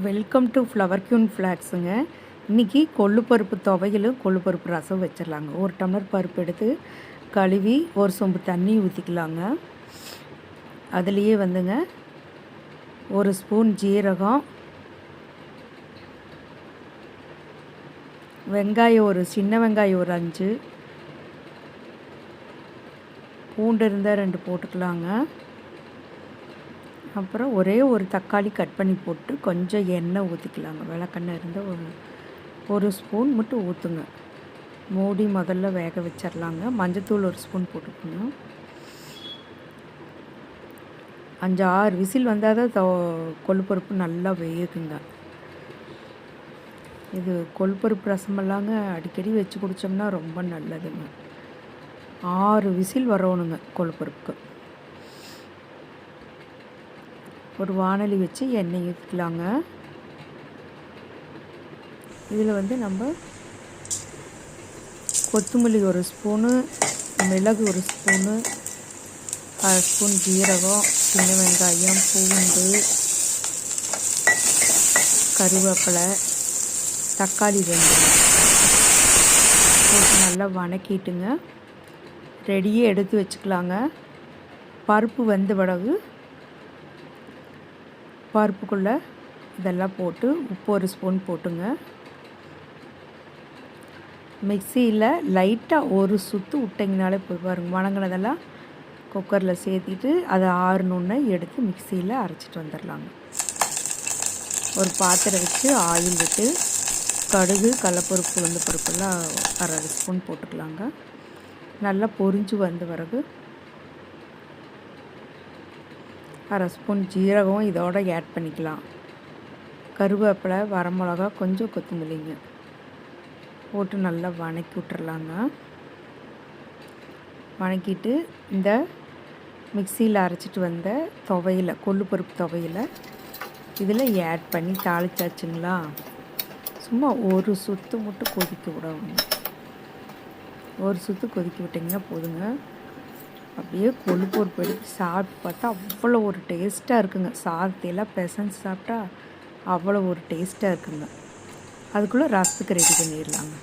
Welcome to flower queen ஃப்ளாக்ஸுங்க. இன்றைக்கி கொள்ளு பருப்பு துவையலும் கொள்ளு பருப்பு ரசம் வச்சிடலாங்க. ஒரு டம்ளர் பருப்பு எடுத்து கழுவி ஒரு சொம்பு தண்ணி ஊற்றிக்கலாங்க. அதுலேயே வந்துங்க ஒரு ஸ்பூன் ஜீரகம், வெங்காயம் ஒரு சின்ன வெங்காயம் ஒரு 5, பூண்டு இருந்தால் 2 போட்டுக்கலாங்க. அப்புறம் ஒரே ஒரு தக்காளி கட் பண்ணி போட்டு கொஞ்சம் எண்ணெய் ஊற்றிக்கலாங்க. விளக்கெண்ணெய் இருந்தால் ஒரு ஸ்பூன் மட்டும் ஊற்றுங்க. மூடி முதல்ல வேக வச்சிடலாங்க. மஞ்சத்தூள் ஒரு ஸ்பூன் போட்டுக்கணும். 5-6 விசில் வந்தால் தான் கொள்ளு பருப்பு நல்லா வேகுங்க. இது கொள்ளு பருப்பு ரசமெல்லாங்க அடிக்கடி வச்சு குடித்தோம்னா ரொம்ப நல்லதுங்க. 6 விசில் வரணுங்க கொள்ளு பருப்புக்கு. ஒரு வாணலி வச்சு எண்ணெய் ஊற்றிக்கலாங்க. இதில் நம்ம கொத்தமல்லி ஒரு ஸ்பூனு, மிளகு ஒரு ஸ்பூனு, 1/2 ஸ்பூன் ஜீரகம், சின்ன வெங்காயம், பூண்டு, கருவேப்பிலை, தக்காளி 2 போட்டு நல்லா வணக்கிட்டுங்க ரெடியே எடுத்து வச்சுக்கலாங்க. பருப்பு வெந்த பிறகு பருப்புக்குள்ளே இதெல்லாம் போட்டு உப்பு ஒரு ஸ்பூன் போட்டுங்க. மிக்சியில் லைட்டாக ஒரு சுற்று விட்டிங்கனாலே போய் பாருங்கள். வணங்கினதெல்லாம் குக்கரில் சேர்த்திட்டு அதை ஆறணுன்னு எடுத்து மிக்சியில் அரைச்சிட்டு வந்துடலாங்க. ஒரு பாத்திரம் வச்சு ஆயில் விட்டு கடுகு, கடலைப்பருப்பு, உளுந்து பருப்பெல்லாம் 1/2 ஸ்பூன் போட்டுக்கலாங்க. நல்லா பொரிஞ்சு வந்த பிறகு 1/2 ஸ்பூன் ஜீரகம் இதோட ஆட் பண்ணிக்கலாம். கருவேப்பிலை, வரமிளகா, கொஞ்சம் கொத்தமல்லிங்க போட்டு நல்லா வணக்கி விட்டுறலாங்க. வணக்கிட்டு இந்த மிக்சியில் அரைச்சிட்டு வந்த துவையில், கொள்ளு பருப்பு துவையில் இதில் ஆட் பண்ணி தாளிச்சாச்சுங்களா. சும்மா ஒரு சுற்று மட்டும் கொதிக்க விடணும். ஒரு சுற்று கொதிக்க விட்டிங்கன்னா போதுங்க. அப்படியே கொள்ளு பருப்பு எடுத்து சாப்பிட்டு பார்த்தா அவ்வளோ ஒரு டேஸ்ட்டாக இருக்குங்க. சாதத்தையெல்லாம் பிசைஞ்சு சாப்பிட்டா அவ்வளோ ஒரு டேஸ்ட்டாக இருக்குங்க. அதுக்குள்ளே ரசத்துக்கு ரெடி பண்ணிடலாங்க.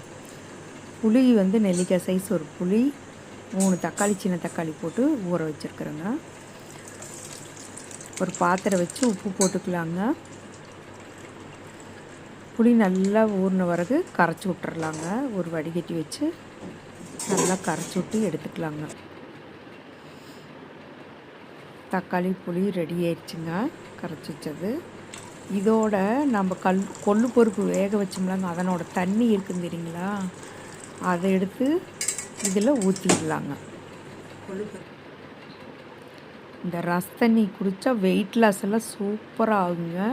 புளி நெல்லிக்காய் சைஸ் ஒரு புளி, 3 தக்காளி, சின்ன தக்காளி போட்டு ஊற வச்சுருக்குறேங்க. ஒரு பாத்திரம் வச்சு உப்பு போட்டுக்கலாங்க. புளி நல்லா ஊறின பிறகு கரைச்சி விட்டுறலாங்க. ஒரு வடிகட்டி வச்சு நல்லா கரைச்சி விட்டு எடுத்துக்கலாங்க. தக்காளி புளி ரெடி ஆயிடுச்சுங்க, கரைச்சி வச்சது. இதோட நம்ம கொள்ளு பருப்பு வேக வச்சோம்லாங்க, அதனோட தண்ணி இருக்குன்னு தெரியுங்களா, அதை எடுத்து இதில் ஊற்றிடலாங்க. இந்த தண்ணி குடித்தா வெயிட் லாஸ் எல்லாம் சூப்பராக ஆகுங்க.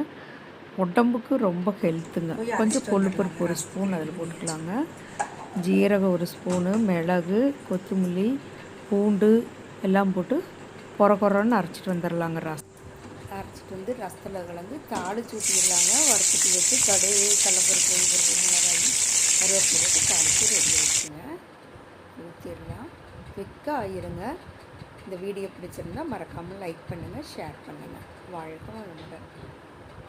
உடம்புக்கு ரொம்ப ஹெல்த்துங்க. கொஞ்சம் கொள்ளு பருப்பு ஒரு ஸ்பூன் அதில் போட்டுக்கலாங்க. ஜீரகம் ஒரு ஸ்பூனு, மிளகு, கொத்தமல்லி, பூண்டு எல்லாம் போட்டு கொரன்னு அரைச்சிட்டு வந்துடலாங்க. அரைச்சிட்டு ரசத்தில் கலந்து தாளிச்சு ஊற்றிடலாங்க. வறுத்துட்டு வச்சு கடுகு, கடலைப்பருப்பு, மிளகாய், கருவேப்பிலை வச்சு தாளித்து ரெடி ஆகிடுச்சுங்க. ஊற்றிடலாம். குயிக்காக ஆயிருங்க. இந்த வீடியோ பிடிச்சிருந்தால் மறக்காமல் லைக் பண்ணுங்கள், ஷேர் பண்ணுங்கள். வாழ்க்கை ரொம்ப